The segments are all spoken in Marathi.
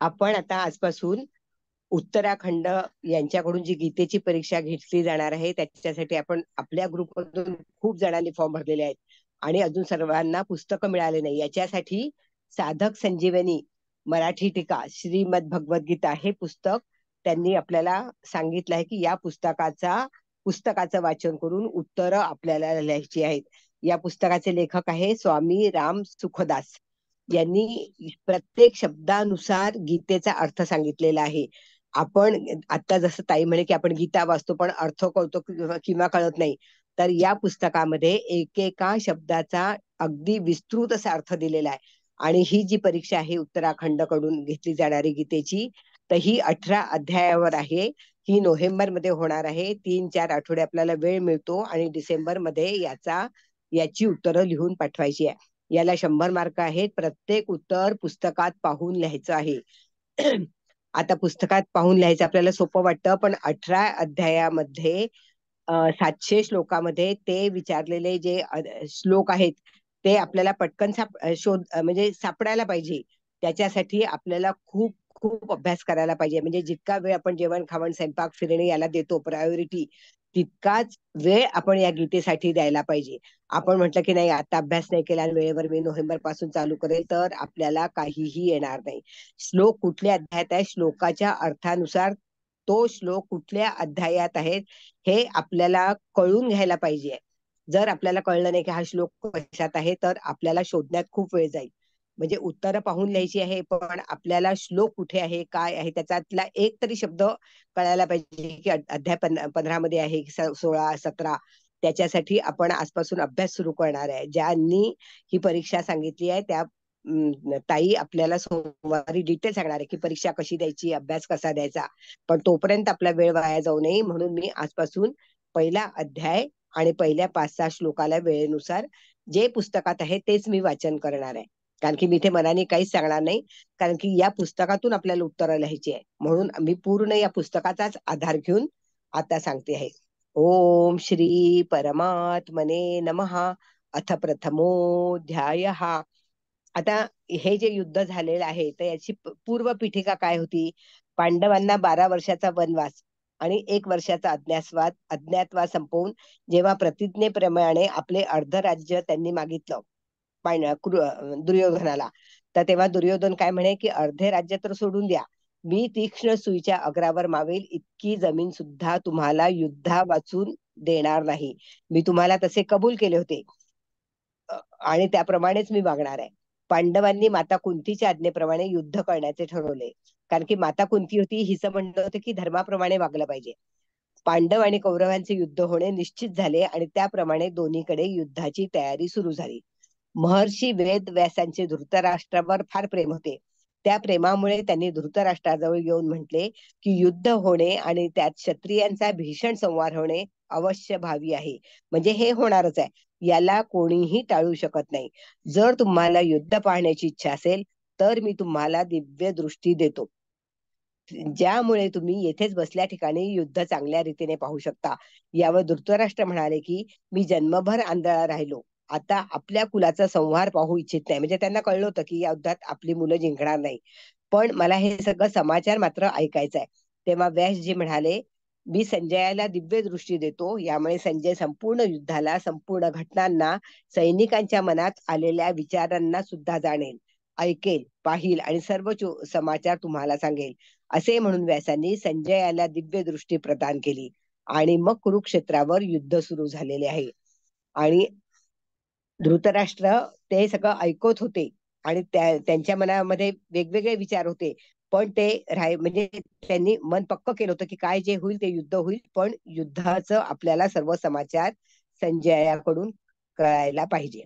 आपण आता आजपासून उत्तराखंड यांच्याकडून जी गीतेची परीक्षा घेतली जाणार आहे त्याच्यासाठी आपण आपल्या ग्रुपमधून खूप जणांनी फॉर्म भरलेले आहेत आणि अजून सर्वांना पुस्तकं मिळाले नाही. याच्यासाठी साधक संजीवनी मराठी टीका श्रीमद भगवद्गीता हे पुस्तक त्यांनी आपल्याला सांगितलं आहे की या पुस्तकाचं वाचन करून उत्तरं आपल्याला लिहायची आहेत. या पुस्तकाचे लेखक आहे स्वामी राम सुखदास. यांनी प्रत्येक शब्दानुसार गीतेचा अर्थ सांगितलेला आहे. आपण आता जसं ताई म्हणे की आपण गीता वाचतो पण अर्थ कळतो किंवा कळत नाही, तर या पुस्तकामध्ये एकेका शब्दाचा अगदी विस्तृत असा अर्थ दिलेला आहे. आणि ही जी परीक्षा आहे उत्तराखंड कडून घेतली जाणारी गीतेची, तर ही 18 अध्यायावर आहे. ही नोव्हेंबर मध्ये होणार आहे. 3-4 आठवडे आपल्याला वेळ मिळतो आणि डिसेंबर मध्ये याची उत्तरं लिहून पाठवायची आहे. याला 100 मार्क आहेत. प्रत्येक उत्तर पुस्तकात पाहून लिहायचं आहे. आता पुस्तकात पाहून लिहायचं आपल्याला सोपं वाटतं, पण 18 अध्यायामध्ये 700 श्लोकामध्ये ते विचारलेले जे श्लोक आहेत ते आपल्याला पटकन म्हणजे सापडायला पाहिजे. त्याच्यासाठी आपल्याला खूप खूप अभ्यास करायला पाहिजे. म्हणजे जितका वेळ आपण जेवण खावण स्वयंपाक फिरणे याला देतो प्रायोरिटी, तितकाच वेळ आपण या गीतेसाठी द्यायला पाहिजे. आपण म्हटलं की नाही आता अभ्यास नाही केला वेळेवर मी नोव्हेंबर पासून चालू करेल, तर आपल्याला काहीही येणार नाही. श्लोक कुठल्या अध्यायात आहे, श्लोकाच्या अर्थानुसार तो श्लोक कुठल्या अध्यायात आहे हे आपल्याला कळून घ्यायला पाहिजे. जर आपल्याला कळलं नाही की हा श्लोक कशात आहे, तर आपल्याला शोधण्यात खूप वेळ जाईल. म्हणजे उत्तरं पाहून लिहायची आहे, पण आपल्याला श्लोक कुठे आहे, काय आहे, त्याच्यातला एक तरी शब्द कळायला पाहिजे की अध्याय 15 मध्ये आहे, 16, 17. त्याच्यासाठी आपण आजपासून अभ्यास सुरू करणार आहे. ज्यांनी ही परीक्षा सांगितली आहे त्या ताई आपल्याला सोमवारी डिटेल सांगणार आहे की परीक्षा कशी द्यायची, अभ्यास कसा द्यायचा. पण तोपर्यंत आपला वेळ वाया जाऊ नये म्हणून मी आजपासून पहिला अध्याय आणि पहिल्या 5-6 श्लोकाला वेळेनुसार जे पुस्तकात आहे तेच मी वाचन करणार आहे. कारण की मी इथे मनाने काहीच सांगणार नाही, कारण की या पुस्तकातून आपल्याला उत्तरं लिहायची आहे. म्हणून मी पूर्ण या पुस्तकाचाच आधार घेऊन आता सांगते आहे. ओम श्री परमात्मने नमः. अथ प्रथमोऽध्यायः. आता हे जे युद्ध झालेलं आहे तर याची पूर्व पीठिका काय होती? पांडवांना 12 वर्षाचा वनवास आणि 1 वर्षाचा अज्ञातवास संपवून जेव्हा प्रतिज्ञेप्रमाणे आपले अर्ध राज्य त्यांनी मागितलं दुर्योधनाला, तर तेव्हा दुर्योधन काय म्हणे की अर्धे राज्य तर सोडून द्या, मी तीक्ष्ण सुईच्या अग्रावर मावेल इतकी जमीन सुद्धा तुम्हाला युद्धा वाचून देणार नाही. मी तुम्हाला तसे कबूल केले होते आणि त्याप्रमाणेच मी वागणार आहे. पांडवांनी माता कुंतीच्या आज्ञेप्रमाणे युद्ध करण्याचे ठरवले. कारण की माता कुंती होती, हिचं म्हणणं होतं की धर्माप्रमाणे वागलं पाहिजे. पांडव आणि कौरवांचे युद्ध होणे निश्चित झाले आणि त्याप्रमाणे दोन्हीकडे युद्धाची तयारी सुरू झाली. महर्षी वेद व्यासांचे धृतराष्ट्रावर फार प्रेम होते. त्या प्रेमामुळे त्यांनी धृतराष्ट्राजवळ येऊन म्हटले की युद्ध होणे आणि त्यात क्षत्रियांचा भीषण संहार होणे अवश्य भावी आहे. म्हणजे हे होणारच आहे, याला कोणीही टाळू शकत नाही. जर तुम्हाला युद्ध पाहण्याची इच्छा असेल तर मी तुम्हाला दिव्य दृष्टी देतो, ज्यामुळे तुम्ही येथेच बसल्या ठिकाणी युद्ध चांगल्या रीतीने पाहू शकता. यावर धृतराष्ट्र म्हणाले की मी जन्मभर आंधळा राहिलो, आता आपल्या कुलाचा संहार पाहू इच्छित नाही. म्हणजे त्यांना कळलं होतं की या युद्धात आपली मुलं जिंकणार नाही, पण मला हे सगळं समाचार मात्र ऐकायचं आहे. तेव्हा व्यासजी म्हणाले मी संजयाला दिव्य दृष्टी देतो, यामुळे संजय संपूर्ण युद्धाला, संपूर्ण घटनांना, सैनिकांच्या मनात आलेल्या विचारांना सुद्धा जाणेल, ऐकेल, पाहिल आणि सर्व समाचार तुम्हाला सांगेल. असे म्हणून व्यासांनी संजयाला दिव्य दृष्टी प्रदान केली आणि मग कुरुक्षेत्रावर युद्ध सुरू झालेले आहे. आणि धृतराष्ट्र ते सगळं ऐकत होते आणि त्यांच्या मनामध्ये वेगवेगळे विचार होते, पण ते म्हणजे त्यांनी मन पक्क केलं होतं की काय जे होईल ते युद्ध होईल, पण युद्धाचं आपल्याला सर्व समाचार संजयाकडून कळायला पाहिजे.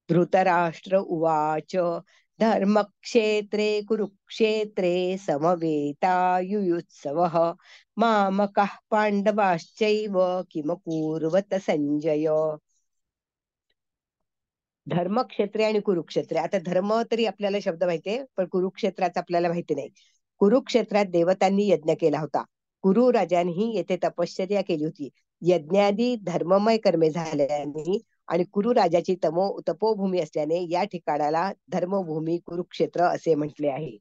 धृतराष्ट्र उवाच धर्मक्षेत्रे कुरुक्षेत्रे समवेतायुयुत्सवः मामकः पांडवाश्चैव किमकुर्वत संजय. धर्मक्षेत्रे आणि कुरुक्षेत्रे. आता धर्म तरी आपल्याला शब्द माहितीये, पण कुरुक्षेत्राचा आपल्याला माहिती नाही. कुरुक्षेत्रात देवतांनी यज्ञ केला होता. कुरु राजांनी येथे तपश्चर्या केली होती. यज्ञादी धर्ममय कर्मे झाल्याने आणि कुरु राजाची तपोभूमी असल्याने या ठिकाणाला धर्मभूमी कुरुक्षेत्र असे म्हटले आहे.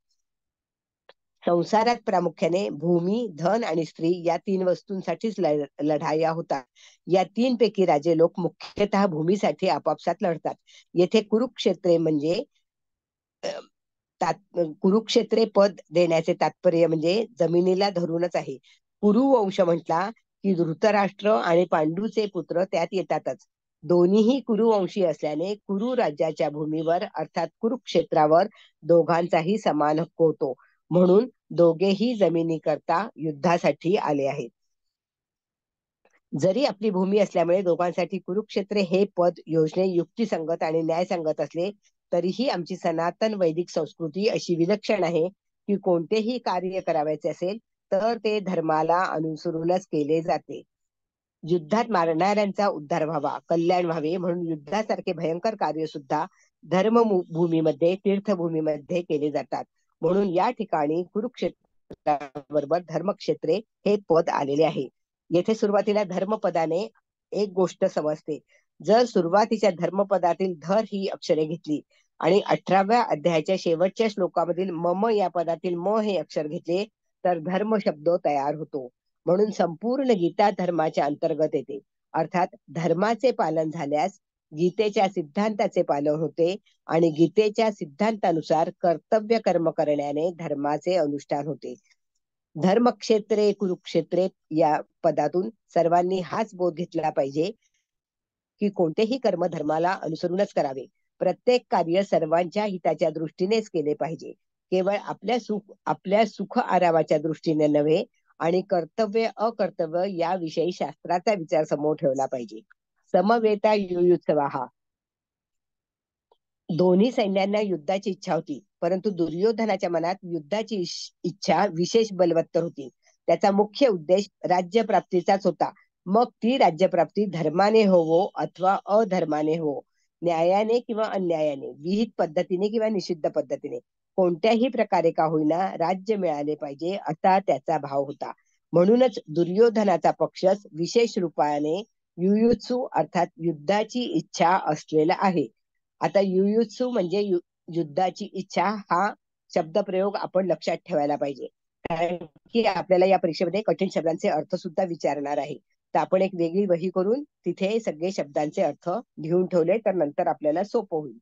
संसारात प्रामुख्याने भूमी, धन आणि स्त्री या 3 वस्तूंसाठीच लढाया होतात. या 3 पैकी राजे लोक मुख्यतः भूमीसाठी आपापसात लढतात. येथे कुरुक्षेत्रे म्हणजे कुरुक्षेत्रे पद देण्याचे तात्पर्य म्हणजे जमिनीला धरूनच आहे. कुरुवंश म्हटला की धृतराष्ट्र आणि पांडूचे पुत्र त्यात येतातच. दोन्हीही कुरुवंशी असल्याने कुरु राज्याच्या भूमीवर अर्थात कुरुक्षेत्रावर दोघांचाही समान हक्क होतो. म्हणून दोघेही जमिनीकरता युद्धासाठी आले आहेत. जरी आपली भूमी असल्यामुळे दोघांसाठी कुरुक्षेत्र हे पद योजने युक्तिसंगत आणि न्यायसंगत असले तरीही आमची सनातन वैदिक संस्कृती अशी विलक्षण आहे की कोणतेही कार्य करावयाचे असेल तर ते धर्माला अनुसरूनच केले जाते. युद्धात मारणाऱ्यांचा उद्धार व्हावा, कल्याण व्हावे म्हणून युद्धासारखे भयंकर कार्य सुद्धा धर्मभूमीमध्ये, तीर्थभूमीमध्ये केले जातात. म्हणून या ठिकाणी कुरुक्षेत्राबरोबर धर्मक्षेत्रे हे पद आलेले आहे. येथे सुरुवातीला धर्मपदाने एक गोष्ट समजते. जर सुरुवातीच्या धर्मपदातील धर ही अक्षरे घेतली आणि 18व्या अध्यायाच्या शेवटच्या श्लोकामधील मम या पदातील म हे अक्षर घेतले तर धर्म शब्द तयार होतो. म्हणून संपूर्ण गीता धर्माच्या अंतर्गत येते. अर्थात धर्माचे पालन झाल्यास गीतेच्या सिद्धांताचे पालन होते आणि गीतेच्या सिद्धांतानुसार कर्तव्य कर्म करण्याने धर्माचे अनुष्ठान होते. धर्मक्षेत्रे कुरुक्षेत्रे या पदातून सर्वांनी हाच बोध घेतला पाहिजे की कोणतेही कर्म धर्माला अनुसरूनच करावे. प्रत्येक कार्य सर्वांच्या हिताच्या दृष्टीनेच केले पाहिजे. केवळ आपल्या सुख आरामाच्या दृष्टीने नव्हे आणि कर्तव्य अकर्तव्य याविषयी शास्त्राचा विचार समोर ठेवला पाहिजे. समवेता युयुत्सवाहा. दोन्ही सैन्यांना युद्धाची इच्छा होती, परंतु दुर्योधनाच्या मनात युद्धाची इच्छा विशेष बलवत्तर होती. त्याचा मुख्य उद्देश राज्यप्राप्तीचाच होता. मग ती राज्यप्राप्ती धर्माने होवो अथवा अधर्माने हो, न्यायाने किंवा अन्यायाने, विहित पद्धतीने किंवा निषिद्ध पद्धतीने, कोणत्याही प्रकारे का होईना राज्य मिळाले पाहिजे असा त्याचा भाव होता. म्हणूनच दुर्योधनाचा पक्षच विशेष रूपाने युयुत्सु अर्थात युद्धाची इच्छा असलेला आहे. आता युयुत्सु म्हणजे युद्धाची इच्छा हा शब्दप्रयोग आपण लक्षात ठेवायला पाहिजे, कारण की आपल्याला या परीक्षेमध्ये कठीण शब्दांचे अर्थ सुद्धा विचारणार आहे. तर आपण एक वेगळी वही करून तिथे सगळे शब्दांचे अर्थ लिहून ठेवले तर नंतर आपल्याला सोपं होईल.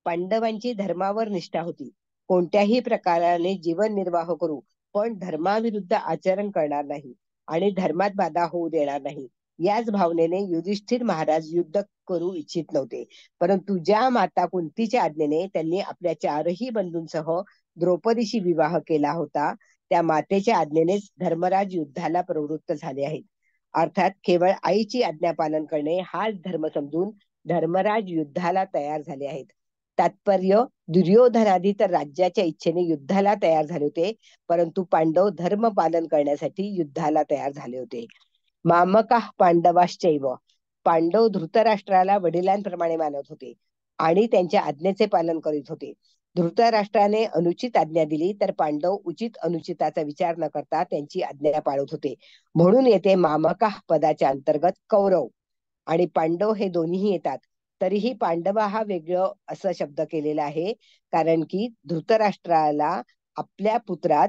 पांडवांची धर्मावर निष्ठा होती. कोणत्याही प्रकाराने जीवन निर्वाह करू पण धर्माविरुद्ध आचरण करणार नाही आणि धर्मात बाधा होऊ देणार नाही याच भावनेने युधिष्ठिर महाराज युद्ध करू इच्छित नव्हते. परंतु ज्या माता कुंतीच्या आज्ञेने त्यांनी आपल्या 4ही बंधूंसह द्रौपदीशी विवाह केला होता त्या मातेच्या आज्ञेनेच धर्मराज युद्धाला प्रवृत्त झाले आहेत. अर्थात केवळ आईची आज्ञा पालन करणे हाच धर्म समजून धर्मराज युद्धाला तयार झाले आहेत. तात्पर्य दुर्योधनादी तर राज्याच्या इच्छेने युद्धाला तयार झाले होते, परंतु पांडव धर्म पालन करण्यासाठी युद्धाला तयार झाले होते. मामका पांडवाश्चैव. पांडव धृतराष्ट्राला वडिलांप्रमाणे मानत होते आणि त्यांच्या आज्ञेचे पालन करीत होते. धृतराष्ट्राने अनुचित आज्ञा दिली तर पांडव उचित अनुचिताचा विचार न करता त्यांची आज्ञा पाळत होते. म्हणून येथे मामका पदाच्या अंतर्गत कौरव आणि पांडव हे दोन्हीही येतात. तरीही पांडव हा वेगळं असं शब्द केलेला आहे, कारण की धृतराष्ट्राला आपल्या पुत्रात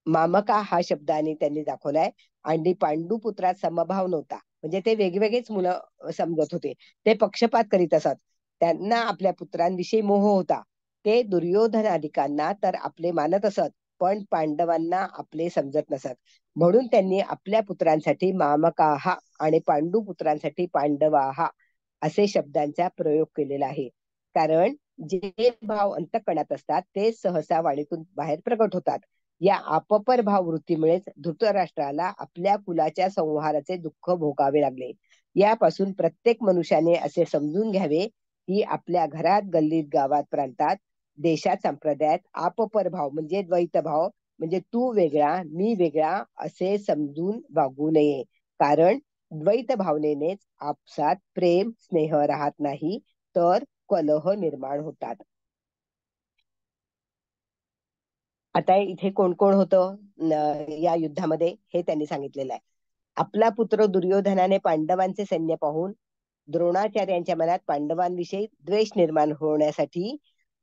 मामका हा शब्दाने त्यांनी दाखवलाय आणि पांडू पुत्रात समभाव नव्हता. म्हणजे ते वेगवेगळेच मुलं समजत होते, ते पक्षपात करीत असत. त्यांना आपल्या पुत्रांविषयी मोह होता. ते दुर्योधनादिकांना तर आपले मानत असत पण पांडवांना आपले समजत नसत. म्हणून त्यांनी आपल्या पुत्रांसाठी मामकाहा आणि पांडू पुत्रांसाठी पांडवाहा असे शब्दांचा प्रयोग केलेला आहे. कारण जे भाव अंतःकरणात असतात ते सहसा वाणीतून बाहेर प्रकट होतात. या अपपर भाव वृत्तीमुळेच धृतराष्ट्राला आपल्या कुलाच्या संहाराचे दुःख भोगावे लागले. यापासून प्रत्येक मनुष्याने असे समजून घ्यावे की आपल्या घरात, गल्लीत, गावात, प्रांतात, देशात, संप्रदायात अपपर भाव म्हणजे द्वैत भाव म्हणजे तू वेगळा मी वेगळा असे समजून वागू नये. कारण द्वैत भावनेनेच आपसात प्रेम स्नेह राहत नाही तर कलह निर्माण होतात. आता इथे कोण कोण होतं या युद्धामध्ये हे त्यांनी सांगितलेलं आहे. आपला पुत्र दुर्योधनाने पांडवांचे सैन्य पाहून द्रोणाचार्यांच्या मनात पांडवांविषयी द्वेष निर्माण होण्यासाठी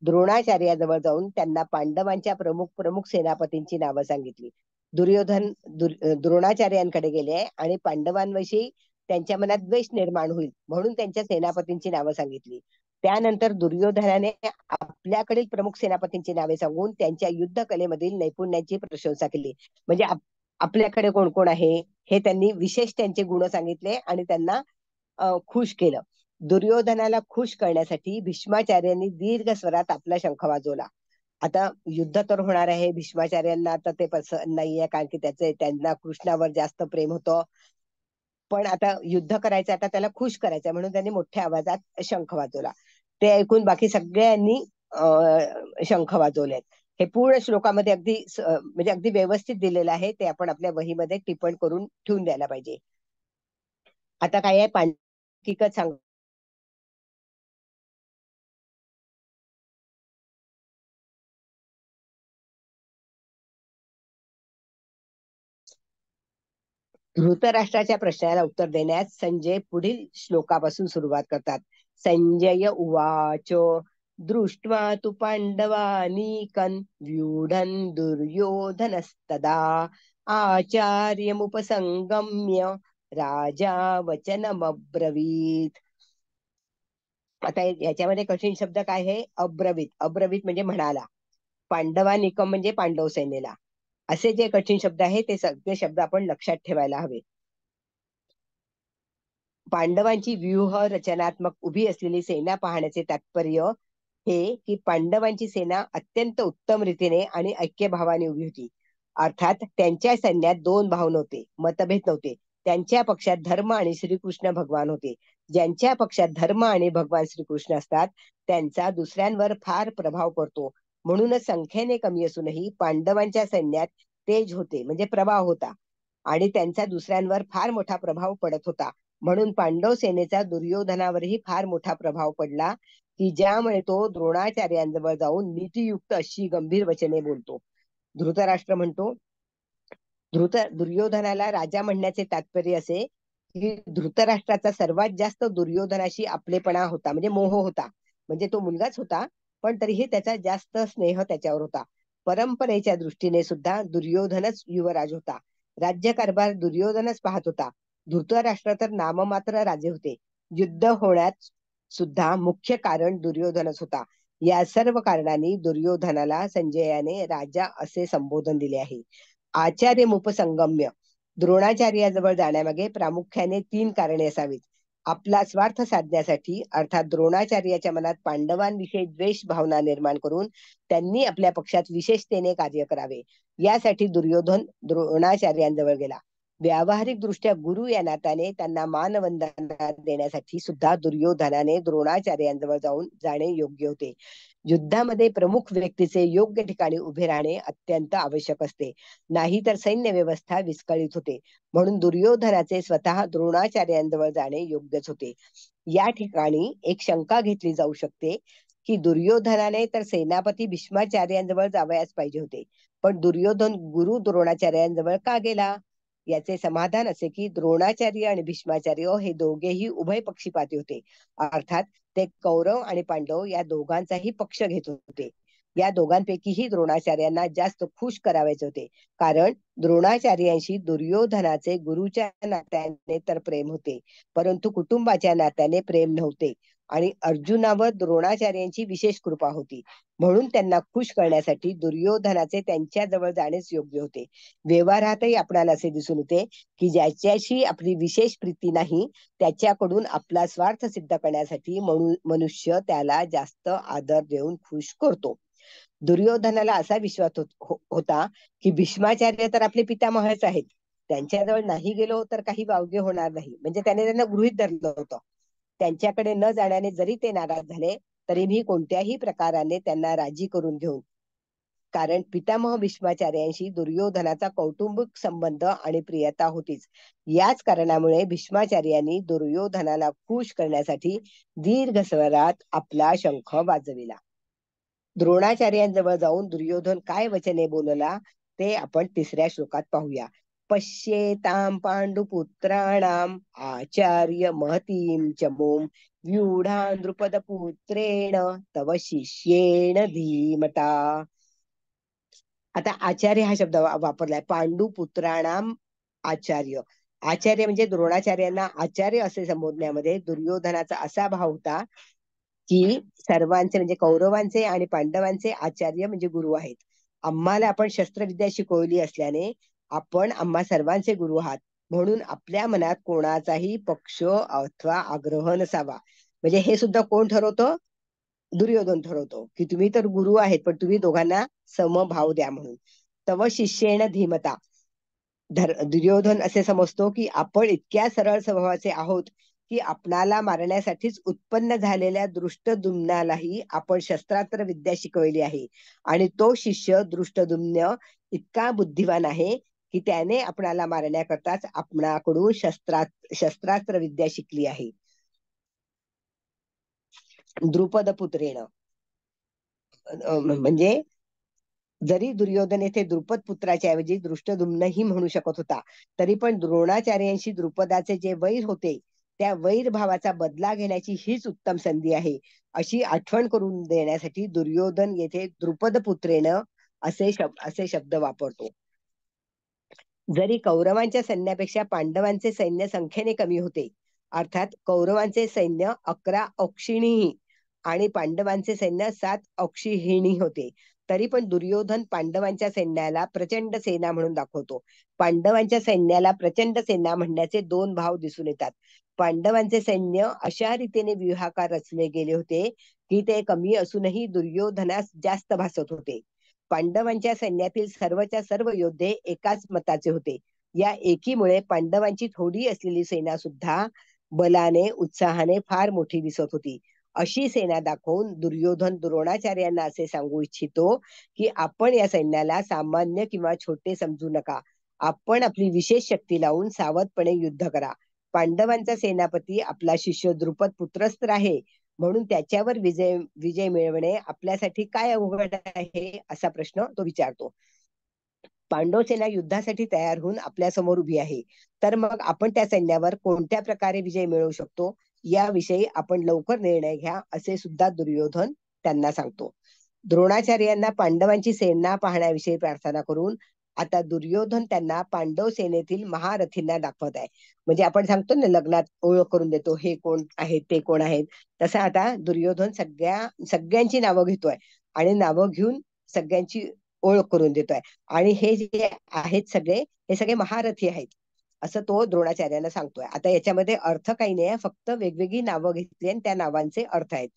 द्रोणाचार्याजवळ जाऊन त्यांना पांडवांच्या प्रमुख प्रमुख सेनापतींची नावं सांगितली. दुर्योधन द्रोणाचार्यांकडे गेले आणि पांडवांविषयी त्यांच्या मनात द्वेष निर्माण होईल म्हणून त्यांच्या सेनापतींची नावं सांगितली. त्यानंतर दुर्योधनाने आपल्याकडील प्रमुख सेनापतींची नावे सांगून त्यांच्या युद्ध कलेमधील नैपुण्याची प्रशंसा केली. म्हणजे आपल्याकडे कोण कोण आहे हे त्यांनी विशेष त्यांचे गुण सांगितले आणि त्यांना खुश केलं. दुर्योधनाला खुश करण्यासाठी भीष्माचार्यांनी दीर्घ स्वरात आपला शंख वाजवला. आता युद्ध तर होणार आहे, भीष्माचार्यांना तर ते पसंत नाहीये कारण की त्यांना कृष्णावर जास्त प्रेम होतं. पण आता युद्ध करायचं, आता त्याला खुश करायचं म्हणून त्यांनी मोठ्या आवाजात शंख वाजवला. ते ऐकून बाकी सगळ्यांनी शंख वाजवलेत. हे पूर्ण श्लोकामध्ये अगदी म्हणजे अगदी व्यवस्थित दिलेलं आहे. ते आपण आपल्या वहीमध्ये टिप्पण करून ठेवून द्यायला पाहिजे. आता काय आहे, हकीकत सांग. धृतराष्ट्राच्या प्रश्नाला उत्तर देण्यास संजय पुढील श्लोकापासून सुरुवात करतात. संजय उवाच दृष्ट्वा तु पांडवानीकं व्यूढन् दुर्योधनस्तदा आचार्यमुपसंगम्य राजा वचनमब्रवीत. आता याच्यामध्ये कठीण शब्द काय आहे? अब्रवीत. अब्रवीत म्हणजे म्हणाला. पांडवानिकम म्हणजे पांडव सेनेला. असे जे कठीण शब्द आहे ते सगळे शब्द आपण लक्षात ठेवायला हवे. पांडवांची व्यूह रचनात्मक उभी असलेली सेना पाहण्याचे तात्पर्य हे की पांडवांची सेना अत्यंत उत्तम रीतीने आणि ऐक्यभावाने उभी होती. अर्थात त्यांच्या सैन्यात दोन भाव नव्हते, मतभेद नव्हते. त्यांच्या पक्षात धर्म आणि श्रीकृष्ण भगवान होते. ज्यांच्या पक्षात धर्म आणि भगवान श्रीकृष्ण असतात त्यांचा दुसऱ्यांवर फार प्रभाव पडतो. म्हणूनच संख्येने कमी असूनही पांडवांच्या सैन्यात तेज होते म्हणजे प्रभाव होता आणि त्यांचा दुसऱ्यांवर फार मोठा प्रभाव पडत होता. म्हणून पांडव सेनेचा दुर्योधनावरही फार मोठा प्रभाव पडला की ज्यामुळे तो द्रोणाचार्यांजवळ जाऊन नीतियुक्त अशी गंभीर वचने बोलतो. धृतराष्ट्र म्हणतो, दुर्योधनाला राजा म्हणण्याचे तात्पर्य असे की धृतराष्ट्राचा सर्वात जास्त दुर्योधनाशी आपलेपणा होता म्हणजे मोह होता. म्हणजे तो मुलगाच होता पण तरीही त्याचा जास्त स्नेह त्याच्यावर होता. परंपरेच्या दृष्टीने सुद्धा दुर्योधनच युवराज होता. राज्यकारभार दुर्योधनच पाहत होता. धृतराष्ट्र तर नाममात्र राजे होते. युद्ध होण्यात सुद्धा मुख्य कारण दुर्योधनच होता. या सर्व कारणांनी दुर्योधनाला संजयाने राजा असे संबोधन दिले आहे. आचार्य मुपसंगम्य. द्रोणाचार्याजवळ जाण्यामागे प्रामुख्याने 3 कारणे असावीत. आपला स्वार्थ साधण्यासाठी अर्थात द्रोणाचार्याच्या मनात पांडवांविषयी द्वेष भावना निर्माण करून त्यांनी आपल्या पक्षात विशेषतेने कार्य करावे यासाठी दुर्योधन द्रोणाचार्यांजवळ गेला. व्यावहारिक दृष्ट्या गुरु या नात्याने त्यांना मानवंदना देण्यासाठी सुद्धा दुर्योधनाने द्रोणाचार्यांजवळ जाणे योग्य होते. युद्धामध्ये प्रमुख व्यक्तीचे योग्य ठिकाणी उभे राहणे अत्यंत आवश्यक असते. नाहीतर सैन्य व्यवस्था विस्कळीत होते. म्हणून दुर्योधनाचे स्वतः द्रोणाचार्यांजवळ जाणे योग्यच होते. या ठिकाणी एक शंका घेतली जाऊ शकते की दुर्योधनाने तर सेनापती भीष्माचार्यांजवळ जावयास पाहिजे होते, पण दुर्योधन गुरु द्रोणाचार्यांजवळ का गेला? याचे समाधान असे की द्रोणाचार्य आणि भीष्माचार्य हे दोघेही उभय पक्षपाती होते. अर्थात ते कौरव आणि पांडव या दोघांचाही पक्ष घेत होते. या दोघांपैकीही द्रोणाचार्यांना जास्त खुश करावायचे होते, कारण द्रोणाचार्यांशी दुर्योधनाचे गुरुच्या नात्याने तर प्रेम होते, परंतु कुटुंबाच्या नात्याने प्रेम नव्हते आणि अर्जुनावर द्रोणाचार्यांची विशेष कृपा होती. म्हणून त्यांना खुश करण्यासाठी दुर्योधनाचे त्यांच्याजवळ जाणेच योग्य होते. व्यवहारातही आपल्याला असे दिसून येते की ज्याच्याशी आपली विशेष प्रीती नाही त्याच्याकडून आपला स्वार्थ सिद्ध करण्यासाठी मनुष्य त्याला जास्त आदर देऊन खुश करतो. दुर्योधनाला असा विश्वास होता की भीष्माचार्य तर आपले पितामहच आहेत, त्यांच्याजवळ नाही गेलो तर काही वावगे होणार नाही, म्हणजे त्याने त्यांना गृहीत धरलं होतं. त्यांच्याकडे न जाण्याने जरी ते नाराज झाले तरी मी कोणत्याही प्रकाराने त्यांना राजी करून घेऊन, कारण पितामह भीष्माचार्यांशी दुर्योधनाचा कौटुंबिक संबंध आणि प्रियता होतीच. याच कारणामुळे भीष्माचार्यांनी दुर्योधनाला खुश करण्यासाठी दीर्घ स्वरात आपला शंख वाजविला. द्रोणाचार्यांजवळ जाऊन दुर्योधन काय वचने बोलला ते आपण 3ऱ्या श्लोकात पाहूया. पश्येतां पाण्डुपुत्राणाम् आचार्य महतीं च मों व्यूढा नृपदपुत्रेण तव शिष्येण धीमता. आता आचार्य हा शब्द वापरलाय. पांडुपुत्राणाम आचार्य. आचार्य म्हणजे द्रोणाचार्यांना आचार्य असे संबोधण्यामध्ये दुर्योधनाचा असा भाव होता की सर्वांचे म्हणजे कौरवांचे आणि पांडवांचे आचार्य म्हणजे गुरु आहेत. आम्हाला आपण शस्त्रविद्या शिकवली असल्याने आपण आम्हा सर्वांचे गुरु आहात, म्हणून आपल्या मनात कोणाचाही पक्ष अथवा आग्रह नसावा. म्हणजे हे सुद्धा कोण ठरवतो? दुर्योधन ठरवतो की तुम्ही तर गुरु आहेत, पण तुम्ही दोघांना समभाव द्या म्हणून. तव शिष्येण धीमता. दुर्योधन असे समजतो की आपण इतक्या सरळ स्वभावाचे आहोत की आपणाला मारण्यासाठीच उत्पन्न झालेल्या दृष्टद्युम्नालाही आपण शस्त्रास्त्र विद्या शिकवली आहे. आणि तो शिष्य दृष्टद्युम्न इतका बुद्धिवान आहे की त्याने आपणाला मारण्याकरताच आपणाकडून शस्त्रास्त्र विद्या शिकली आहे. द्रुपद पुत्रेण म्हणजे जरी दुर्योधन येथे द्रुपद पुत्राच्या ऐवजी दृष्टद्युम्नही म्हणू शकत होता, तरी पण द्रोणाचार्यांशी द्रुपदाचे जे वैर होते त्या वैर भावाचा बदला घेण्याची हीच उत्तम संधी आहे, अशी आठवण करून देण्यासाठी दुर्योधन येथे द्रुपद पुत्रेण असे शब्द वापरतो. जरी कौरवांच्या सैन्यापेक्षा पांडवांचे सैन्य संख्येने कमी होते, अर्थात कौरवांचे सैन्य 11 अक्षिणी आणि पांडवांचे सैन्य 7 अक्षिहिणी होते, तरी पण दुर्योधन पांडवांच्या सैन्याला प्रचंड सेना म्हणून दाखवतो. पांडवांच्या सैन्याला प्रचंड सेना म्हणण्याचे दोन भाव दिसून येतात. पांडवांचे सैन्य अशा रीतीने व्यूहाकार रचले गेले होते की ते कमी असूनही दुर्योधनास जास्त भासत होते. पांडवांच्या सैन्यातील सर्वच्या सर्व योद्धे एकाच मताचे होते. या एकीमुळे पांडवांची थोडी असलेली सेना सुद्धा बलाने उत्साहाने फार मोठी दिसत होती. अशी सेना दाखवून दुर्योधन द्रोणाचार्यांना असे सांगू इच्छितो की आपण या सैन्याला सामान्य किंवा छोटे समजू नका. आपण आपली विशेष शक्ती लावून सावधपणे युद्ध करा. पांडवांचा सेनापती आपला शिष्य द्रुपद पुत्रच तर आहे, म्हणून त्याच्यावर विजय मिळवणे आपल्यासाठी काय अवघड आहे, असा प्रश्न तो विचारतो. पांडव सेना युद्धासाठी तयार होऊन आपल्या समोर उभी आहे, तर मग आपण त्या सैन्यावर कोणत्या प्रकारे विजय मिळवू शकतो याविषयी आपण लवकर निर्णय घ्या, असे सुद्धा दुर्योधन त्यांना सांगतो. द्रोणाचार्यांना पांडवांची सेना पाहण्याविषयी प्रार्थना करून आता दुर्योधन त्यांना पांडव सेनेतील महारथींना दाखवत आहे. म्हणजे आपण सांगतो ना लग्नात ओळख करून देतो, हे कोण आहेत ते कोण आहेत, तसं आता दुर्योधन सगळ्यांची नावं घेतोय आणि नावं घेऊन सगळ्यांची ओळख करून देतोय. आणि हे जे आहेत हे सगळे महारथी आहेत असं तो द्रोणाचार्यांना सांगतोय. आता याच्यामध्ये अर्थ काही नाही, फक्त वेगवेगळी नावं घेतली आणि त्या नावांचे अर्थ आहेत.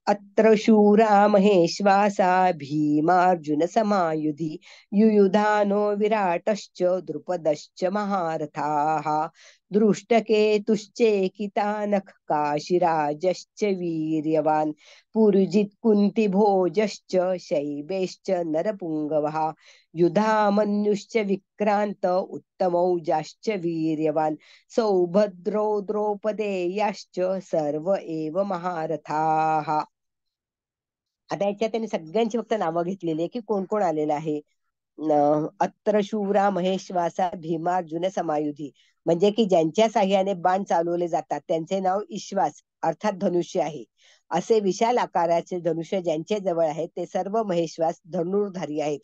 अत्र शूरा महेश्वासा भीमार्जुन समायुधी युयुधानो विराटश्च द्रुपदश्च महारथाः दृष्टकेतुश्चेकितानः काशिराजश्च वीर्यवान् पुरुजित् कुन्तिभोजश्च शैबेश्च नरपुङ्गवः युधामन्युश्च विक्रान्त उत्तमौजाश्च वीर्यवान् सौभद्रो द्रौपदेयाश्च सर्व एव महारथाः. आता याच्यात त्यांनी सगळ्यांची फक्त नावं घेतलेली आहे की कोण कोण आलेलं आहे. अत्र शूरा महेश्वासा भीमार्जुन समायुधी, म्हणजे की ज्यांच्या साह्याने बाण चालवले जातात त्यांचे नाव ईश्वास अर्थात धनुष्य आहे. असे विशाल आकाराचे धनुष्य ज्यांचे जवळ आहेत ते सर्व महेश्वास धनुर्धारी आहेत.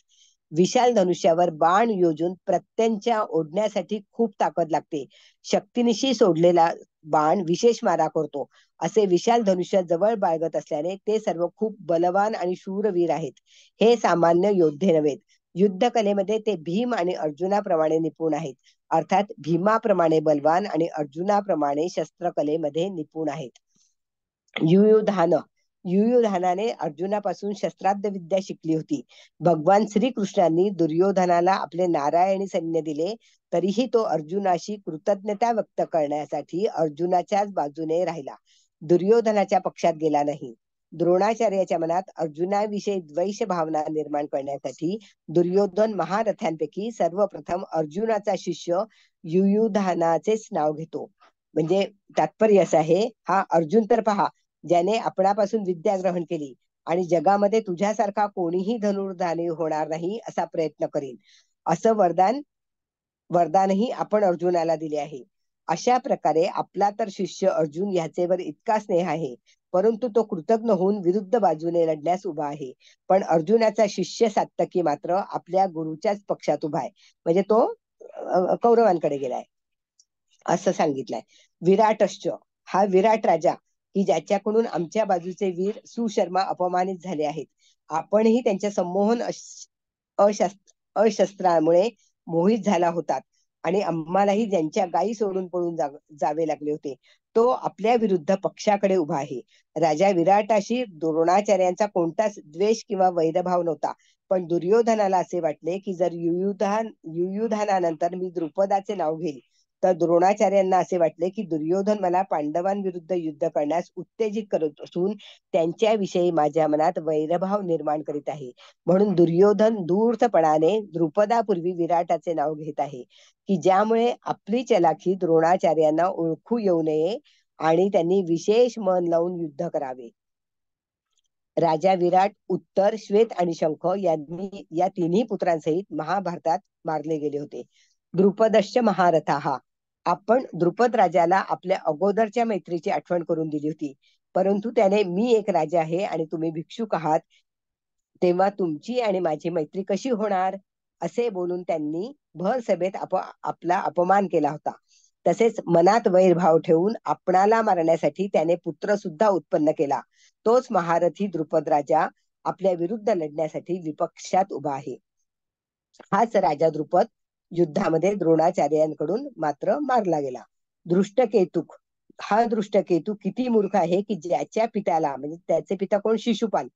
विशाल धनुष्यावर बाण योजून प्रत्यंच्या ओढण्यासाठी खूप ताकद लागते. शक्तीनिशी सोडलेला बाण विशेष मारा करतो. असे विशाल धनुष्य जवळ बाळगत असल्याने ते सर्व खूप बलवान आणि शूरवीर आहेत. हे सामान्य योद्धे नव्हेत. युद्ध कलेमध्ये ते भीम आणि अर्जुनाप्रमाणे निपुण आहेत. अर्थात भीमाप्रमाणे बलवान आणि अर्जुनाप्रमाणे शस्त्रकलेमध्ये निपुण आहेत. युयुधानाने अर्जुनापासून शस्त्रास्त्र विद्या शिकली होती. भगवान श्रीकृष्णांनी दुर्योधनाला आपले नारायणी सैन्य दिले, तरीही तो अर्जुनाशी कृतज्ञता व्यक्त करण्यासाठी अर्जुनाच्याच बाजूने राहिला, दुर्योधनाच्या पक्षात गेला नाही. द्रोणाचार्याच्या मनात अर्जुनाविषयी द्वेष भावना निर्माण करण्यासाठी दुर्योधन महारथांपैकी सर्वप्रथम अर्जुनाचा शिष्य युयुधानाचेच नाव घेतो. म्हणजे तात्पर्य असं आहे, हा अर्जुन तर पहा, ज्याने आपणापासून विद्या ग्रहण केली आणि जगामध्ये तुझ्यासारखा कोणीही धनुर्धारी होणार नाही असा प्रयत्न करीन, असं वरदान वरदानही आपण अर्जुनाला दिले आहे. अशा प्रकारे आपला तर शिष्य अर्जुन ह्याचेवर इतका स्नेह आहे, परंतु तो कृतज्ञ होऊन विरुद्ध बाजूने लढण्यास उभा आहे. पण अर्जुनाचा शिष्य सात्यकी मात्र आपल्या गुरुच्याच पक्षात उभा आहे, म्हणजे तो कौरवांकडे गेलाय असं सांगितलंय. विराटश्च, हा विराट राजा की ज्याच्याकडून आमच्या बाजूचे वीर सुशर्मा अपमानित झाले आहेत. आपणही त्यांच्या संमोहन अशस्त्रामुळे मोहित झाला होतात आणि आम्हालाही ज्यांच्या गायी सोडून पळून जावे लागले होते, तो आपल्या विरुद्ध पक्षाकडे उभा आहे. राजा विराटाशी द्रोणाचार्यांचा कोणताच द्वेष किंवा वैरभाव नव्हता. पण दुर्योधनाला असे वाटले की जर युयुधानानंतर मी द्रुपदाचे नाव घेईल तर द्रोणाचार्यांना असे वाटले की दुर्योधन मला पांडवांविरुद्ध युद्ध करण्यास उत्तेजित करत असून त्यांच्याविषयी माझ्या मनात वैरभाव निर्माण करीत आहे. म्हणून दुर्योधन धूर्तपणाने द्रुपदापूर्वी विराटाचे नाव घेत आहे, की ज्यामुळे आपली चलाखी द्रोणाचार्यांना ओळखू येऊ नये आणि त्यांनी विशेष मन लावून युद्ध करावे. राजा विराट, उत्तर, श्वेत आणि शंख यांनी या तिन्ही पुत्रांसहित महाभारतात मारले गेले होते. द्रुपदश्च महारथा, आपण द्रुपद राजाला आपल्या अगोदरच्या मैत्रीची आठवण करून दिली होती, परंतु त्याने मी एक राजा आहे आणि तुम्ही भिक्षुक आहात, तेव्हा तुमची आणि माझी मैत्री कशी होणार, असे बोलून त्यांनी भर सभेत आपला अपमान केला होता. तसेच मनात वैरभाव ठेवून आपणाला मारण्यासाठी त्याने पुत्र सुद्धा उत्पन्न केला. तोच महारथी द्रुपद राजा आपल्या विरुद्ध लढण्यासाठी विपक्षात उभा आहे. हाच राजा द्रुपद युद्धामध्ये द्रोणाचार्यांकडून मात्र मारला गेला. दृष्टकेतुक, हा दृष्टकेतू किती मूर्ख आहे की ज्याच्या पित्याला, म्हणजे त्याचे पिता कोण, शिशुपाल,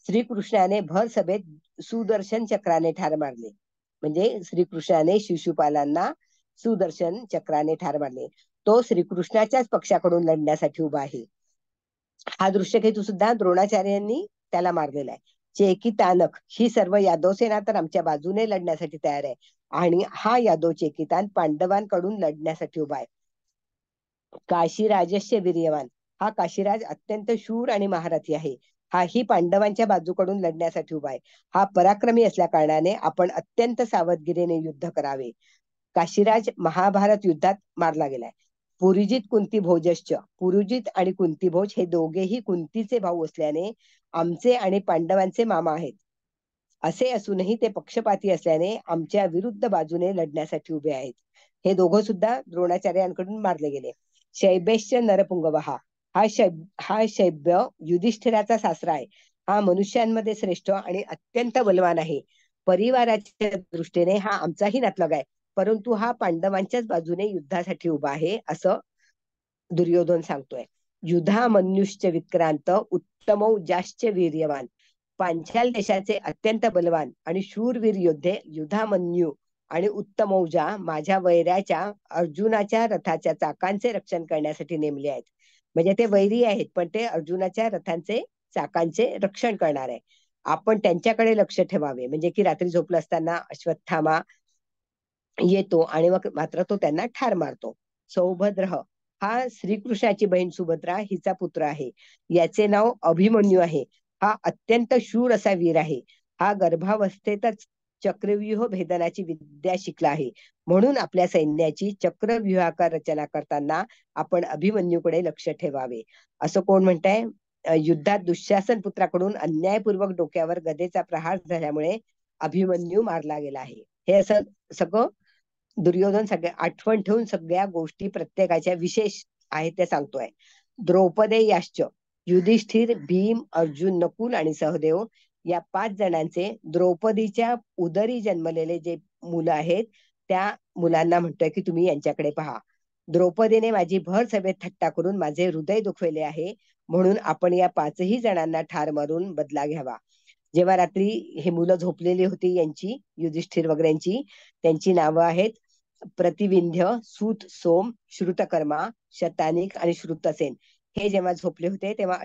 श्रीकृष्णाने भर सभेत सुदर्शन चक्राने ठार मारले. म्हणजे श्रीकृष्णाने शिशुपालांना सुदर्शन चक्राने ठार मारले. तो श्रीकृष्णाच्याच पक्षाकडून लढण्यासाठी उभा आहे. हा दृष्टकेतू सुद्धा द्रोणाचार्यांनी त्याला मारलेला आहे. चेकितानक, ही सर्व यादव सेना तर आमच्या बाजूने लढण्यासाठी तयार आहे आणि हा यादव चेकितान पांडवांकडून लढण्यासाठी उभा आहे. काशीराजस्य वीर्यवान, हा काशीराज अत्यंत शूर आणि महारथी आहे. हाही पांडवांच्या बाजूकडून लढण्यासाठी उभा आहे. हा पराक्रमी असल्या कारणाने आपण अत्यंत सावधगिरीने युद्ध करावे. काशीराज महाभारत युद्धात मारला गेलाय. पुरुजित कुंती भोजश्च, पुरुजित आणि कुंती भोज हे दोघेही कुंतीचे भाऊ असल्याने आमचे आणि पांडवांचे मामा आहेत. असे असूनही ते पक्षपाती असल्याने आमच्या विरुद्ध बाजूने लढण्यासाठी उभे आहेत. हे दोघं सुद्धा द्रोणाचार्यांकडून मारले गेले. शैबेश्च नरपुंगवहा, हा शैब्य युधिष्ठिराचा सासरा आहे. हा मनुष्यांमध्ये श्रेष्ठ आणि अत्यंत बलवान आहे. परिवाराच्या दृष्टीने हा आमचाही नातलग आहे, परंतु हा पांडवांच्याच बाजूने युद्धासाठी उभा आहे, असं दुर्योधन सांगतोय. युधामन्युश्च विक्रांत उत्तमौ जाश्च वीर्यवान, पांचाल देशाचे अत्यंत बलवान आणि शूरवीर योद्धे युधामन्यू आणि उत्तमौजा माझ्या वैऱ्याच्या अर्जुनाच्या रथाच्या चाकांचे रक्षण करण्यासाठी नेमले आहेत. म्हणजे ते वैरी आहेत, पण ते अर्जुनाच्या रथांचे चाकांचे रक्षण करणार आहे. आपण त्यांच्याकडे लक्ष ठेवावे. म्हणजे की रात्री झोपलं असताना अश्वत्थामा येतो आणि मग मात्र तो त्यांना ठार मारतो. सौभद्र, हा श्रीकृष्णाची बहीण सुभद्रा हिचा पुत्र आहे. याचे नाव अभिमन्यू आहे. हा अत्यंत शूर असा वीर आहे. हा गर्भावस्थेतच चक्रव्यूह भेदनाची विद्या शिकला आहे. म्हणून आपल्या सैन्याची चक्रव्यूहाकार रचना करताना आपण अभिमन्यूकडे लक्ष ठेवावे. असं कोण म्हणताय? युद्धात दुःशासन पुत्राकडून अन्यायपूर्वक डोक्यावर गदेचा प्रहार झाल्यामुळे अभिमन्यू मारला गेला आहे. हे असं सगळं दुर्योधन सगळ्या आठवण ठेवून सगळ्या गोष्टी प्रत्येकाच्या विशेष आहेत त्या सांगतोय. द्रौपदे याश्च, युधिष्ठिर, भीम, अर्जुन, नकुल आणि सहदेव या 5 जणांचे द्रौपदीच्या उदरी जन्मलेले जे मुलं आहेत त्या मुलांना म्हणतोय की तुम्ही यांच्याकडे पहा. द्रौपदीने माझी भर सभेत थट्टा करून माझे हृदय दुखवले आहे, म्हणून आपण या 5ही जणांना ठार मारून बदला घ्यावा. जेव्हा रात्री हे मुलं झोपलेली होती यांची, युधिष्ठिर वगैरेंची, त्यांची नावं आहेत प्रतिविंध्य, सूत, सोम, श्रुतकर्मा, शतानिक आणि श्रुतसेन. हे जेव्हा झोपले होते तेव्हा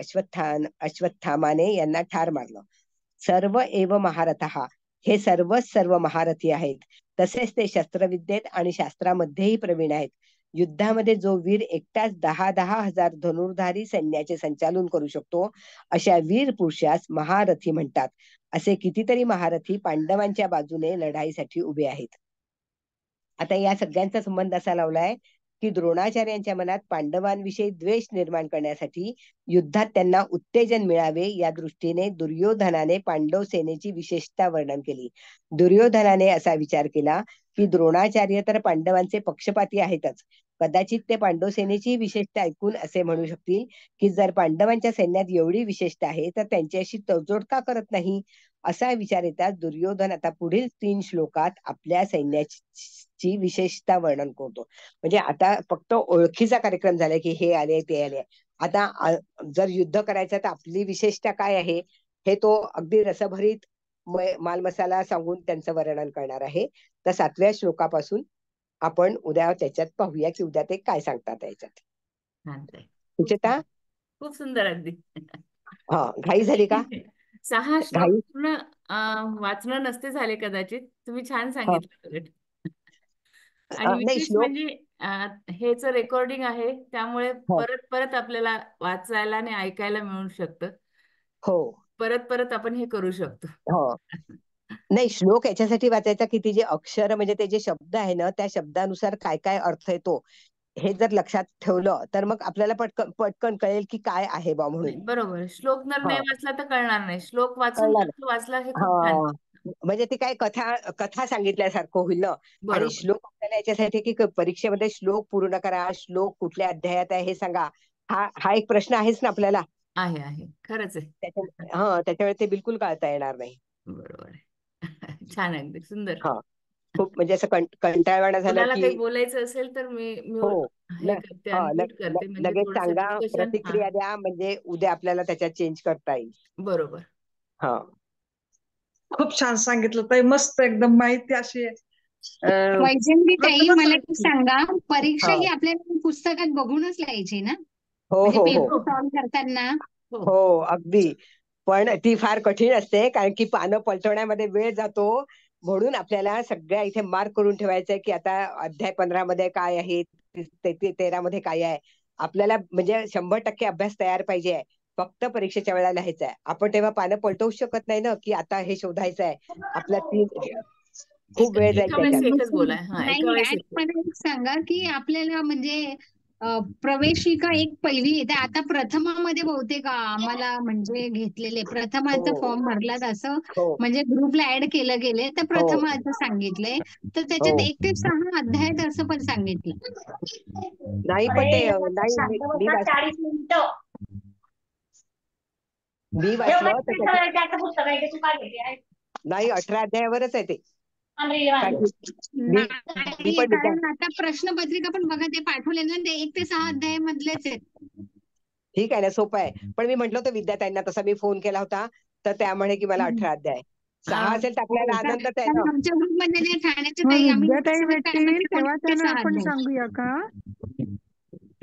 अश्वत्थामाने यांना ठार मारलं. सर्व एव महारथः, हे सर्व महारथी आहेत. तसेच ते शस्त्रविद्येत आणि शास्त्रामध्येही प्रवीण आहेत. युद्धामध्ये जो वीर एकटाच 10,000 हजार धनुर्धारी सैन्याचे संचालन करू शकतो, अशा वीर पुरुषास महारथी म्हणतात. असे कितीतरी महारथी पांडवांच्या बाजूने लढाईसाठी उभे आहेत. आता या सगळ्यांचा संबंध असा लावलाय की द्रोणाचार्यांच्या मनात पांडवांविषयी द्वेष निर्माण करण्यासाठी युद्धात त्यांना उत्तेजन मिळावे या दृष्टीने दुर्योधनाने पांडव सेनेची विशेषता वर्णन केली. दुर्योधनाने असा विचार केला की द्रोणाचार्य तर पांडवांचे पक्षपाती आहेतच, कदाचित ते पांडव सेनेची विशेषता ऐकून असे म्हणू शकतील की जर पांडवांच्या सैन्यात एवढी विशेषता आहे तर त्यांच्याशी तडजोड का करत नाही. असा विचार येताच दुर्योधन आता पुढील 3 श्लोकात आपल्या सैन्याची विशेषता वर्णन करतो. म्हणजे आता फक्त ओळखीचा कार्यक्रम झाला की हे आले ते आले. आता जर युद्ध करायचं तर आपली विशेषता काय आहे हे तो अगदी रसभरीत माल मसाला सांगून त्यांचं वर्णन करणार आहे. तर 7व्या श्लोकापासून आपण उद्या त्याच्यात पाहूया की उद्या ते काय सांगतात याच्यात. सुचेता, खूप सुंदर अगदी. हा, घाई झाली का? 6 श्लोक घाई पूर्ण वाचणं नसते झाले कदाचित. तुम्ही छान सांगितलं उलट. आणि नाही विशेष श्लोक, म्हणजे हेच रेकॉर्डिंग आहे त्यामुळे हो परत परत आपल्याला वाचायला आणि ऐकायला मिळू शकतं. हो परत परत आपण हे करू शकतो. हो. नाही, श्लोक याच्यासाठी वाचायचा की ते जे अक्षर म्हणजे ते जे शब्द आहे ना त्या शब्दानुसार काय काय अर्थ येतो हे जर लक्षात ठेवलं तर मग आपल्याला पटकन पटकन कळेल की काय आहे बा म्हणून. नाही, बरोबर. श्लोक जर नाही हा, वाचला तर कळणार नाही. श्लोक वाचून कळणार. अर्थ वाचला हे खूप छान. हा, म्हणजे ती काय कथा कथा सांगितल्यासारखं होईल ना. आणि बरोबर श्लोक आपल्याला याच्यासाठी की परीक्षेमध्ये श्लोक पूर्ण करा, श्लोक कुठल्या अध्यायात आहे हे सांगा, हा हा एक प्रश्न आहेच ना आपल्याला. आहे खरंच आहे. त्याच्यामुळे ते बिलकुल कळता येणार नाही. बरोबर आहे. छान, अगदी सुंदर. हा, खूप म्हणजे असं कंटाळवाणा झालं कोणाला की काही बोलायचं असेल तर मी हो, हे करते, अनम्यूट करते, म्हणजे लगेच थोडस सांगा, डिस्कशन. हा, प्रतिक्रिया द्या, म्हणजे उद्या आपल्याला त्याच्यात चेंज करता येईल. बरोबर. हा, खूप छान सांगितलं ताई, मस्त एकदम माहिती अशी वैजंती ताई, प्रथमच मला एक ऐकली. सांगा, परीक्षा हा, ही आपल्याला पुस्तकात बघूनच लिहायची ना? हो म्हणजे हो हो पेपर हो सॉल्व करताना. हो हो, अगदी. पण ती फार कठीण असते कारण की पानं पलटवण्यामध्ये वेळ जातो. म्हणून आपल्याला सगळ्या इथे मार्क करून ठेवायचंय की आता अध्याय 15 मध्ये काय आहे, 13 मध्ये काय आहे. आपल्याला म्हणजे 100% अभ्यास तयार पाहिजे. फक्त परीक्षेच्या वेळेला लिहायचं आहे. आपण तेव्हा पानं पलटवू शकत नाही ना की आता हे शोधायचं आहे. आपला खूप वेळ जाईल एका वेळेस त्याच्यात. एकच बोलाय. हा, एका नाही, वेळेस आणि एक. मला एक सांगा की आपल्याला म्हणजे प्रवेशिका एक पहिली येते. आता प्रथमामध्ये बहुतेक आम्हाला म्हणजे घेतलेले प्रथमाचा हो फॉर्म भरलात असं, हो म्हणजे ग्रुपला ऍड केलं गेले तर हो प्रथमाचं सांगितलंय. तर त्याच्यात हो. 1 ते 6 अध्याय आहेत असं पण सांगितलं. नाही पण ते नाही मी चाळीस मिनिटं मी वाचलं तर त्याच्यात पुस्तक आहे तू काय घेते नाही 18 अध्यायावरच आहे ते. कारण की मी मी नाही, पण कारण आता प्रश्नपत्रिका पण बघा ते पाठवले ना, ते 1 ते 6 अध्याय मधलेच आहेत. ठीक आहे ना, सोपं आहे. पण मी म्हटलं होतं विद्यार्थ्यांना, तसा मी फोन केला होता तर त्या म्हणे की मला 18 अध्याय 6 असेल तर हो, आपल्याला आनंदच आहे ना. आमच्या ग्रुपमध्ये जे ठाण्याच्या मग ताई आम्ही विद्याताई सोबत भेटतील त्यामध्ये तेव्हा 1 ते त्यांना 6 आपण अध्याय. सांगूया का?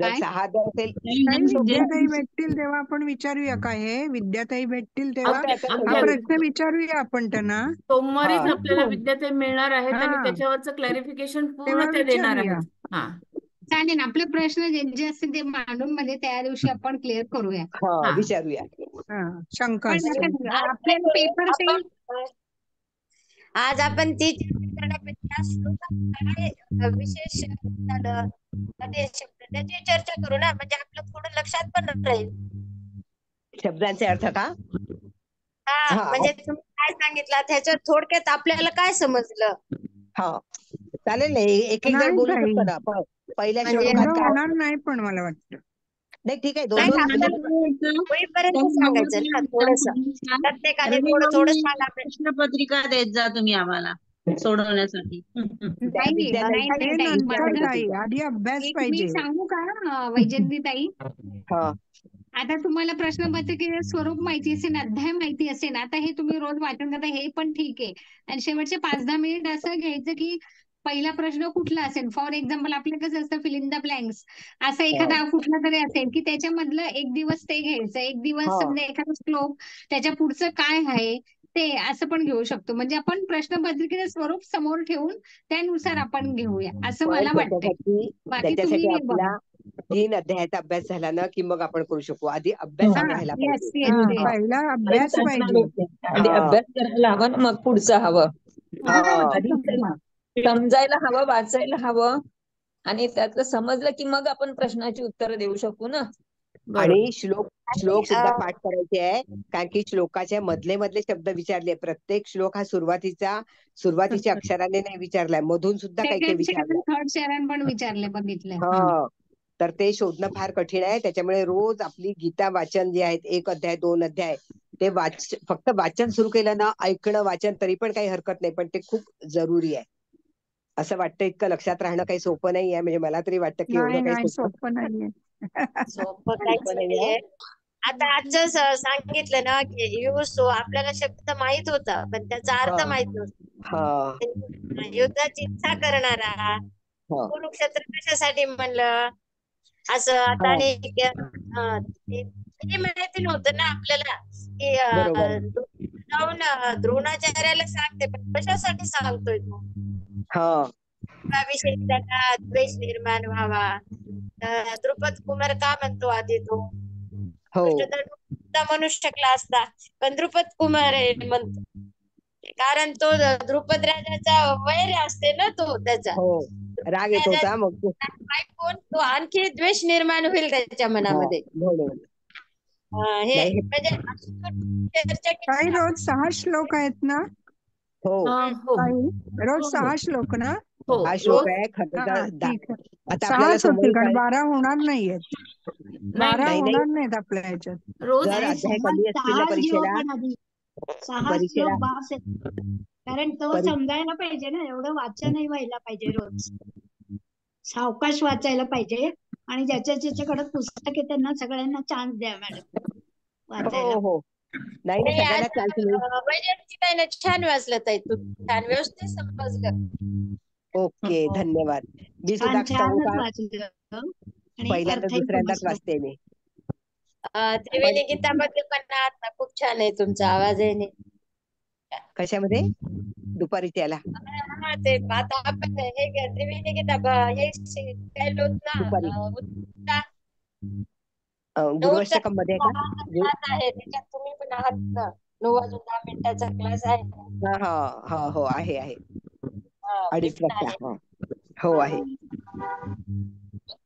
जर काय 6 अध्याय असेल काही तर विद्याताई भेटतील तेव्हा आपण विचारूया का? हे विद्याताई भेटतील तेव्हा होतं अगदी हा अगदी. प्रश्न विचारूया आपण त्यांना. सोमवारीच हा आपल्याला विद्यार्थी मिळणार आहेत आणि हा त्याच्यावरचं क्लॅरिफिकेशन पूर्ण तेव्हा ते देणार विचारूया. आहेत. हा चालेल, आपले प्रश्न जे जे असतील ते मांडून म्हणजे त्या दिवशी आपण क्लिअर करूया. हा हा विचारूया. हा, शंका पण असतील. आता आपल्याला पेपर आपण आज आपण ती चर्चा करण्यापेक्षा श्लोकात काय विशेष झालं ते शब्द त्याची चर्चा करू ना, म्हणजे आपलं थोडं लक्षात पण राहील. शब्दांचे अर्थ का? हा, हा म्हणजे तुम्ही काय सांगितलं त्याच्यात थोडक्यात आपल्याला काय समजलं. हा चालेल ना, एक एक जण नाही बोलू ताई, शकतो ना. पहिल्या म्हणजे श्लोकात एवढं काय, होणार नाही पण मला वाटतं. नाही ठीक आहे, दोन नाही दोन म्हणजे होईपर्यंत सांगायचं ना, थोडस प्रत्येकाने थोडं थोडं सांगा. प्रश्नपत्रिका देत जा तुम्ही आम्हाला सोडवण्यासाठी. त्या नाही नाही विद्याताई नाही ते ताई, नंतर बघा, ताई, आधी अभ्यास एक मी पाहिजे. सांगू का वैजंती ताई? हा आता तुम्हाला प्रश्नपत्रिकेचे स्वरूप माहिती असेल, अध्याय माहिती असेल, आता हे तुम्ही रोज वाचन करता हे पण ठीक आहे. आणि शेवटचे 5-10 मिनिट असं घ्यायचं की पहिला प्रश्न कुठला असेल. फॉर एक्झाम्पल आपलं कसं असतं फिल इन द ब्लँक्स, असं हा एखादा कुठला तरी असेल की त्याच्यामधलं एक दिवस ते घ्यायचं, एक दिवस हा समजा एखादा श्लोक त्याच्या पुढचं काय आहे ते असं पण घेऊ शकतो. म्हणजे आपण प्रश्नपत्रिकेचं स्वरूप समोर ठेवून त्यानुसार आपण घेऊया असं पण मला वाटतंय. बाकी त्याच्यासाठी तुम्ही बघा. आपला 3 अध्यायाचा अभ्यास झाला ना की मग आपण करू शकू. आधी अभ्यास हा, व्हायला येस पाहिजे. येस हा, येस. पहिला अभ्यास पाहिजे. आधी हा अभ्यास करायला लागल मग पुढचं हवं. हा तसंच मग. समजायला हवं, वाचायला हवं आणि त्यातलं समजलं की मग आपण प्रश्नाची उत्तरं देऊ शकू ना. बरोबर. आणि श्लोक आणि सुद्धा पाठ करायचे आहे, कारण की श्लोकाचे मधले मधले शब्द विचारले. प्रत्येक श्लोक हा सुरुवातीच्या अक्षराने नाही विचारलाय, मधून सुद्धा काही काही सेकंड चरण, विचारलाय. थर्ड चरण पण विचारले, बघितलं. हा, तर ते शोधणं फार कठीण आहे. त्याच्यामुळे रोज आपली गीता वाचन जे आहेत, 1 अध्याय 2 अध्याय ते फक्त वाचन सुरू केलं ना, ऐकणं वाचन तरी पण काही हरकत नाही, पण ते खूप जरुरी आहे. असं वाटतं इतकं लक्षात राहणं काही सोपं नाही आहे. म्हणजे मला तरी वाटतं की एवढं काही नाही सोपं सोपं नाहीये. सोपं काहीच नाहीये. नाहीये. आता आजचं सांगितलं ना की युसो, आपल्याला शब्द माहित होता पण त्याचा अर्थ हा माहित नव्हता. हा युद्धाची इच्छा करणारा हा कुरुक्षेत्र कशासाठी म्हणलं असं आता. हा, आणि हे माहिती नव्हतं ना आपल्याला की बरोबर. जाऊन द्रोणाचार्याला सांगते, पण कशासाठी सांगतोय तो? हा विषयी त्याला द्वेष निर्माण व्हावा. द्रुपद कुमार का म्हणतो आधी तो? हो कृष्ण तर म्हणू शकला असता, पण द्रुपद कुमार आहे म्हणतो, कारण तो द्रुपद राजाचा वैर असते ना तो त्याचा. हो, राग येत होता मग ऐकून तो आणखी द्वेष निर्माण होईल त्याच्या मनामध्ये. म्हणून हे नाही म्हणजे अशी चर्चा काही केली रोज 6 श्लोक आहेत ना हो, हो काही? रोज हो 6 श्लोक ना? हो हा रोज श्लोक आहे खरं हा तर. ठीक आहे. आता आपल्याला 6च होतील, कारण सोमवारी 12 होणार नाहीयेत. नाही 12 नाही होणार नाहीत आपल्या ह्याच्यात. रोज जर अध्याय कमी असतील ना परीक्षेला परीक्षेला बास आहे. कारण तो परी- समजायला पाहिजे ना, एवढं वाचनही व्हायला पाहिजे रोज. सावकाश वाचायला पाहिजे आणि ज्याच्याकडे पुस्तक आहे त्यांना सगळ्यांना चान्स द्या मॅडम वाचायला. हो हो, नाही आणि सगळ्यांना आज चान्स मिळेल. वैजयंती ताईनं छान वाचलं ताई, तू छान व्यवस्थित समजलं. ओके, धन्यवाद. मी सुद्धा छान सांगू छानच का, वाचलं आणि पहिल्यांदा अर्थही दुसऱ्यांदाच समजलं. वाचते मी. त्रिवेणी गीतामध्ये पण आता खूप छान आहे तुमचा आवाज आहे. कशामध्ये? दुपारी त्याला ते आता आपण हे त्रिवेणी गीता हे शिकायलो ना, दुपारी उत्तम गुरुअष्टकम मध्ये का? क्लास आहे त्याच्यात तुम्ही पण आहात ना. 9 वाजून 10 मिनिटाचा क्लास आहे. हा हा हा, हो आहे आहे. मी 2:30 पण वाजता. आहे. हो आहे.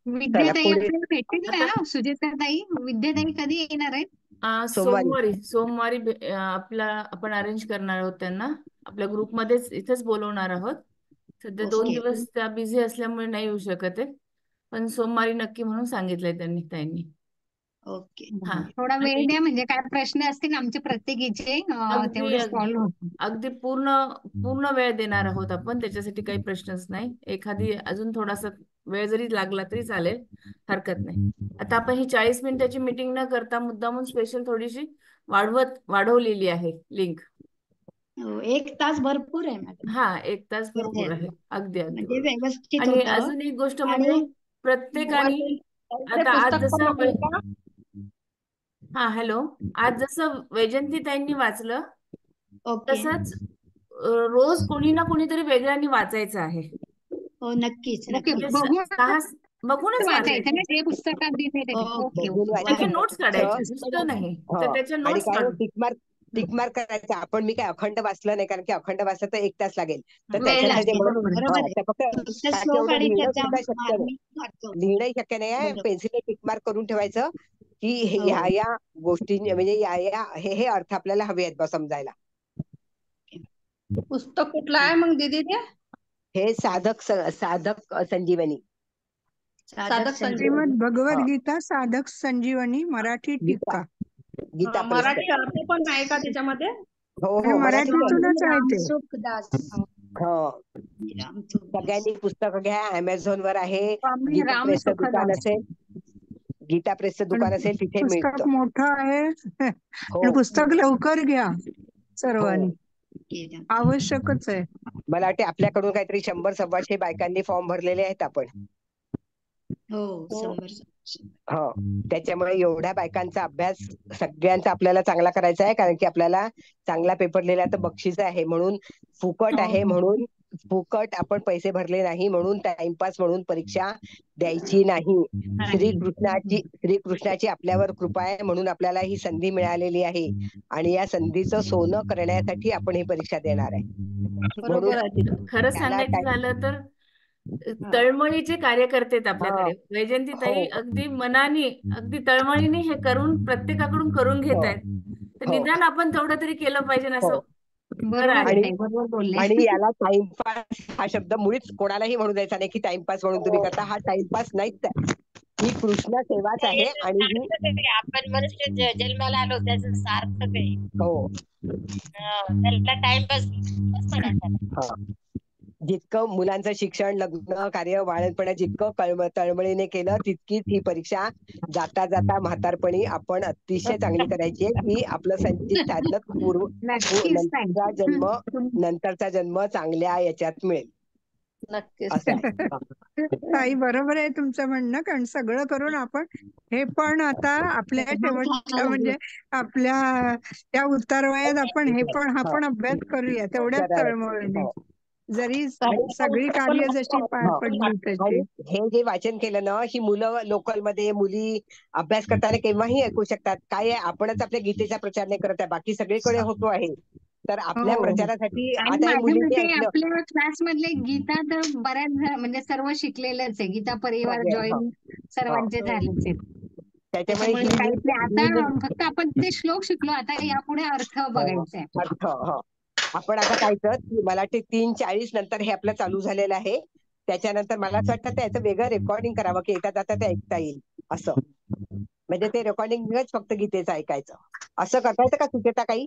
विद्याताई पुढे आपल्याला भेटेल ना? सुचेता ताई, विद्याताई कधी येणार आहेत? सोमवारी. सोमवारी आपण अरेंज करणार आहोत त्यांना. आपल्या ग्रुपमध्येच इथेच बोलवणार आहोत. सध्या 2 दिवस त्या बिझी असल्यामुळे नाही येऊ शकत आहे, पण सोमवारी नक्की म्हणून सांगितलंय ताईंनी. ओके. हा, थोडा वेळ आणि द्या, म्हणजे काय प्रश्न असतील आमचे प्रत्येकीचे अगदी तेवढे अगदी सॉल्व्ह होतील. अगदी पूर्ण वेळ देणार आहोत आपण. त्याच्यासाठी काही प्रश्नच नाही. एखादी अजून थोडासा वेळ जरी लागला तरी चालेल, हरकत नाही. आता आपण ही 40 मिनिटाची मीटिंग न करता मुद्दामून स्पेशल थोडीशी वाढवलेली आहे लिंक. 1 तास भरपूर आहे मॅडम. हा, 1 तास भरपूर आहे. अगदी अगदी म्हणजे बरोबर. व्यवस्थित आणि होतं. अजून एक गोष्ट आणि म्हणजे प्रत्येकाने आता आज पुस्तक पण आहे जसं का? हॅलो, आज जसं वैजयंती ताईंनी वाचलं ओके. तसंच रोज कोणी ना कोणीतरी वेगळ्यांनी वाचायचं आहे. हो, नक्कीच ओके, नक्कीच. बघूनच वाचायचं ना वाचायचं. जे पुस्तकात दिले ते. ओके बघून ओके, त्याच्या चालेल. नोट्स काढायचे, नुसतं नाही तर त्याच्या आणि नोट्स काय काढून. टिकमार्क करायचा. आपण मी काय अखंड वाचलं नाही, कारण की अखंड वाचलं तर 1 तास लागेल. तर वेळ त्याच्यासाठी लागेल. म्हणून बरोबर आहे. तर फक्त तुमचा कारण की श्लोक एवढं आणि लिहिणं त्याचा सुद्धा शक्य नाही. मार्मिक वाटतो. लिहिणंही शक्य नाही आहे. बरोबर. पेन्सिलने टिकमार्क करून ठेवायचं की हो. या गोष्टी म्हणजे हे अर्थ आपल्याला हवे आहेत बा समजायला. पुस्तक कुठलं आहे मग दीदी ते? हे साधक संजीवनी. साधक संजीवनी. श्रीमद भगवद्गीता साधक संजीवनी मराठी टीका. गीता मराठी पुस्तक. अर्थ पण आहे का त्याच्यामध्ये? हो आणि हो, मराठी मराठीतूनच आहे ते. रामसुखदास. हो, सगळ्यांनी पुस्तक घ्या. Amazon वर आहे. स्वामी गीता राम प्रेसचं दुकान सुखदास. असेल, गीता प्रेसचं दुकान असेल तिथे पुस्तक मिळतं. मोठं आहे हो आणि पुस्तक लवकर घ्या हो, सर्वांनी, आवश्यकच आहे. मला वाटते आपल्याकडून काहीतरी 100-125 बायकांनी फॉर्म भरलेले आहेत आपण. हो, 100. हो, त्याच्यामुळे एवढ्या बायकांचा अभ्यास सगळ्यांचा आपल्याला चांगला करायचा आहे, कारण की आपल्याला चांगला पेपर लिहिला तर बक्षीस आहे. म्हणून फुकट आहे म्हणून फुकट आपण पैसे भरले नाही म्हणून टाइमपास म्हणून परीक्षा द्यायची नाही. श्रीकृष्णाची आपल्यावर कृपा आहे म्हणून आपल्याला ही संधी मिळालेली आहे आणि या संधीचं सोनं करण्यासाठी आपण ही परीक्षा देणार आहे. बरोबर आहे. खरं सांगायचं झालं तर तळमळीचे कार्यकर्ते आहेत आपल्याकडे. वैजयंतीताई अगदी मनाने अगदी तळमळीने हे करून प्रत्येकाकडून करून घेत आहेत. तर निदान आपण तेवढं तरी केलं पाहिजे असं बरोबर आहे, बरोबर बोलले. आणि याला टाइमपास हा शब्द मुळीच कोणालाही म्हणू द्यायचा नाही की टाइमपास म्हणून तुम्ही करता. हा टाइमपास नाहीच आहे, ही कृष्ण सेवाच आहे. आणि ही आपण मनुष्य जन्माला आलो त्याचं सार्थक आहे. हो, त्याला टाइमपास म्हणायचा. जितकं मुलांचं शिक्षण, लग्न कार्य, बाळंतपणात जितकं तळमळीने केलं तितकीच ही परीक्षा जाता जाता म्हातारपणी आपण अतिशय चांगली करायची आहे की आपलं संचित साधनं नंतरचा जन्म चांगल्या याच्यात मिळेल. नक्कीच. ताई बरोबर आहे तुमचं म्हणणं, कारण सगळं करून आपण हे पण आता आपल्या शेवटच्या म्हणजे आपल्या त्या उतारवयात आपण हा पण अभ्यास करूया तेवढ्याच तळमळीने, जरी सगळी कार्य जशी पार पडली तशी. हे जे वाचन केलं ना, ही मुलं लोकलमध्ये मुली अभ्यास करताना केव्हाही ऐकू शकतात. काय आहे, आपणच आपल्या गीतेचा प्रचार नाही करत आहे, बाकी सगळीकडे होतो आहे. तर आपल्या प्रचारासाठी आता मुलींनी ऐकलं. आपल्या क्लास मधले गीता तर बऱ्याच म्हणजे सर्व शिकलेलंच आहे. गीता परिवार जॉईन सर्वांचे झालेच आहेत. त्याच्यामुळे काहीच नाही. आता फक्त आपण ते श्लोक शिकलो, आता यापुढे अर्थ बघायचा आहे. अर्थ आपण आता काय कर, मला वाटते 3:40 नंतर हे आपलं चालू झालेलं आहे. त्याच्यानंतर मला असं वाटतं त्याचं वेगळं रेकॉर्डिंग करावं की येता जाता ते ऐकता येईल असं. म्हणजे ते रेकॉर्डिंगच फक्त गीतेचं ऐकायचं असं करता येतं का सुचेता काही?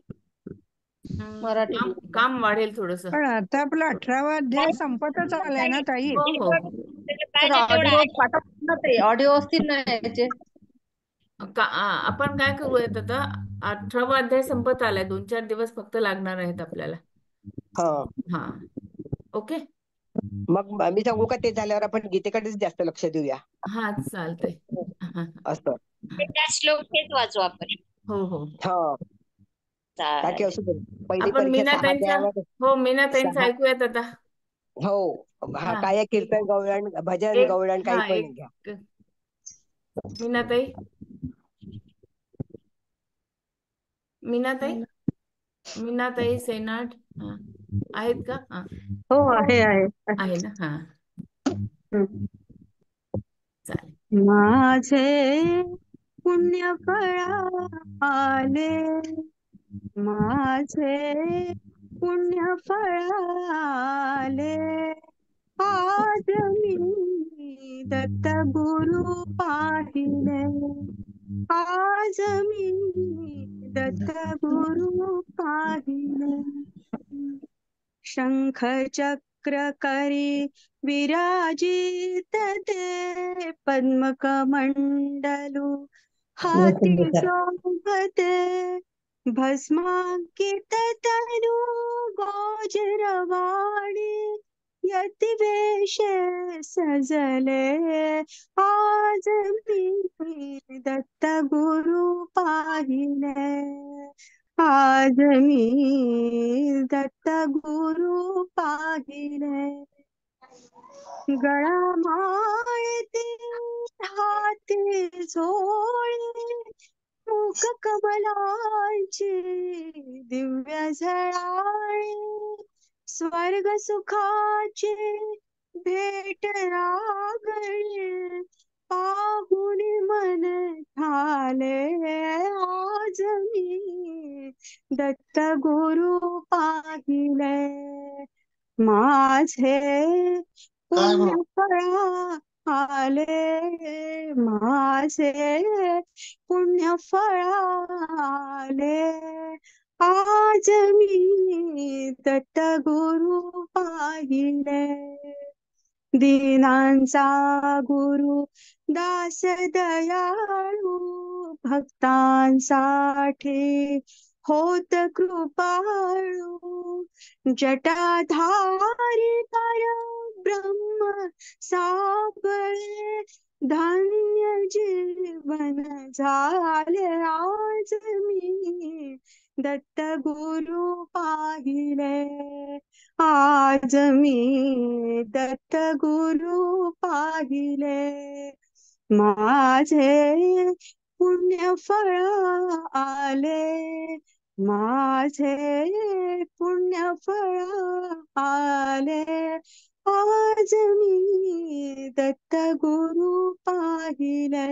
मराठी काम वाढेल थोडस. पण आता आपला 18वा अध्याय संपतच आलाय ना ताई. ऑडिओ असतील ना याचे. आपण काय करूयात आता, 18वा अध्याय संपत आलाय, 2-4 दिवस फक्त लागणार आहेत आपल्याला. हा ओके. मग मी सांगू का, ते झाल्यावर आपण गीतेकडेच जास्त लक्ष देऊया. हा चालतंय. असं श्लोक हेच वाचू आपण. हो. आपण मीनाताईंचं ऐकूयात आता. हो, काय कीर्तन गवळण भजन गवळण काही पण घ्या. मीनाताई सेनाट आहेत का? हो आहे ना. हा चालेल. माझे पुण्य फळा आले, माझे पुण्य फळाले, आज मी दत्त गुरु पाहिले, आज मी दत्त गुरु पाहिले. शंख चक्र करी विराजित ते, पद्म कमंडलू हाती शोभते, भस्मांकित तनु गोचरवाणी, यतिवेश सजले, आज मी दत्त गुरु पाहिले, आज मी दत्त गुरु पाहिले. गळा माळती हाती झोळी, मुख कमलांची दिव्य झळाळी, स्वर्ग सुखाची भेट लागली, पाहुन मन झाले, आज मी दत्त गुरु पाहिले. माझे पुण्य फळा आले, माझे पुण्य फळा आले, आज मी दत्त गुरु पाहिले. दीनांचा गुरु दास दयाळू, भक्तांसाठी होत कृपाळू, जटाधारी पर ब्रह्म सापळे, धन्य जीवन झाले, आज मी दत्त गुरु पाहिले, आज मी दत्त गुरु पाहिले, माझे पुण्य फळ आले, माझे पुण्य फळ आले, आज मी दत्त गुरु पाहिले,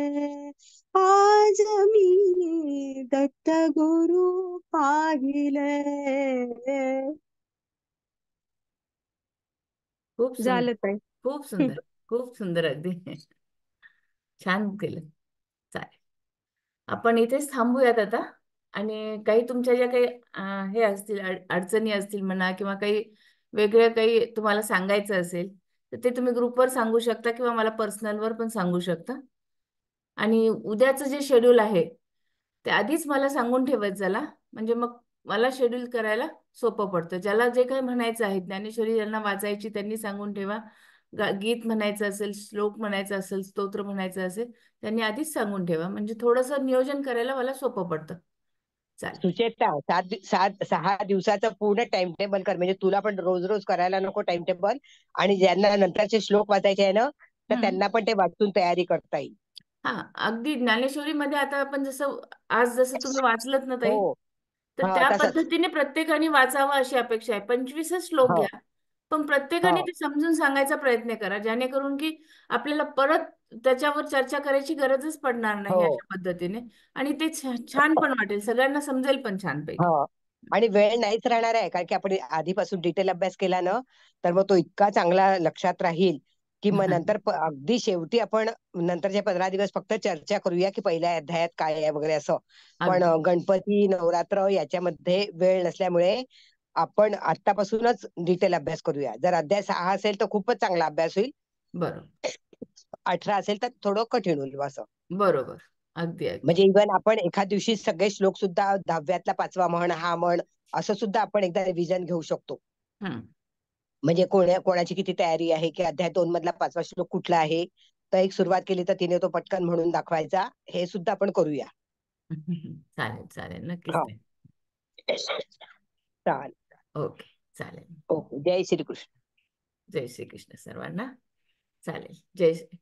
आज मी दत्त गुरु पाहिले. खूप सुंदर, झालं ताई. खूप सुंदर, खूप सुंदर, अगदी छान केलं. चालेल, आपण इथेच थांबूयात आता. आणि काही तुमच्या ज्या काही हे असतील, अडचणी असतील म्हणा, किंवा काही वेगळं काही तुम्हाला सांगायचं असेल तर ते तुम्ही ग्रुपवर सांगू शकता किंवा मला पर्सनलवर पण सांगू शकता. आणि उद्याचं जे शेड्यूल आहे ते आधीच मला सांगून ठेवत चला, म्हणजे मग मला शेड्यूल करायला सोपं पडतं. ज्याला जे काही म्हणायचं आहे, ज्ञानेश्वरी ज्यांना वाचायची त्यांनी सांगून ठेवा. गीत म्हणायचं असेल, श्लोक म्हणायचा असेल, स्तोत्र म्हणायचं असेल, त्यांनी आधीच सांगून ठेवा, म्हणजे थोडंसं नियोजन करायला मला सोपं पडतं. चालेल. सुचेता 6 दिवसाचं पूर्ण टाइम टेबल कर, म्हणजे तुला पण रोज रोज करायला नको टाइम टेबल, आणि ज्यांना नंतरचे श्लोक वाचायचे आहे ना तर त्यांना पण ते वाचून तयारी करता येईल. हा, अगदी ज्ञानेश्वरी मध्ये आता आपण आज जसं तुम्ही वाचलत ना ताई, हो, तर हा, त्या तसंच. पद्धतीने प्रत्येकाने वाचावं अशी अपेक्षा आहे. 25च श्लोक हो, घ्या, पण प्रत्येकाने हो, ते समजून सांगायचा प्रयत्न करा, जेणेकरून की आपल्याला परत त्याच्यावर चर्चा करायची गरजच पडणार नाही हो, अशा पद्धतीने. आणि ते छान पण वाटेल, सगळ्यांना समजेल पण छानपैकी. हो. आणि वेळ नाहीच राहणार आहे, कारण की आपण आधीपासून डिटेल अभ्यास केला ना तर मग तो इतका चांगला लक्षात राहील की मग नंतर अगदी शेवटी आपण नंतरचे 15 दिवस फक्त चर्चा करूया की पहिल्या अध्यायात काय आहे वगैरे असं. पण अगदी गणपती, नवरात्र याच्यामध्ये वेळ नसल्यामुळे आपण आतापासूनच डिटेल अभ्यास करूया. जर अध्याय 6 असेल तर खूपच चांगला अभ्यास होईल, बरोबर, 18 असेल तर थोडं कठीण होईल असं. बरोबर, अगदी अगदी. म्हणजे इव्हन आपण एखाद दिवशी सगळे श्लोक सुद्धा 10व्यातला 5वा म्हण, हा म्हण, असं सुद्धा आपण एकदा रिव्हिजन घेऊ शकतो. हम्म. म्हणजे कोणाची किती तयारी आहे, की अध्याय 2 मधला 5वा श्लोक कुठला आहे, तर एक सुरुवात केली तर तिने तो पटकन म्हणून दाखवायचा, हे सुद्धा आपण करूया. चालेल, चालेल, नक्कीच हा, ताई. चालेल. ओके, चालेल. ओके, जय श्रीकृष्ण. जय श्री कृष्ण सर्वांना. चालेल, जय श्री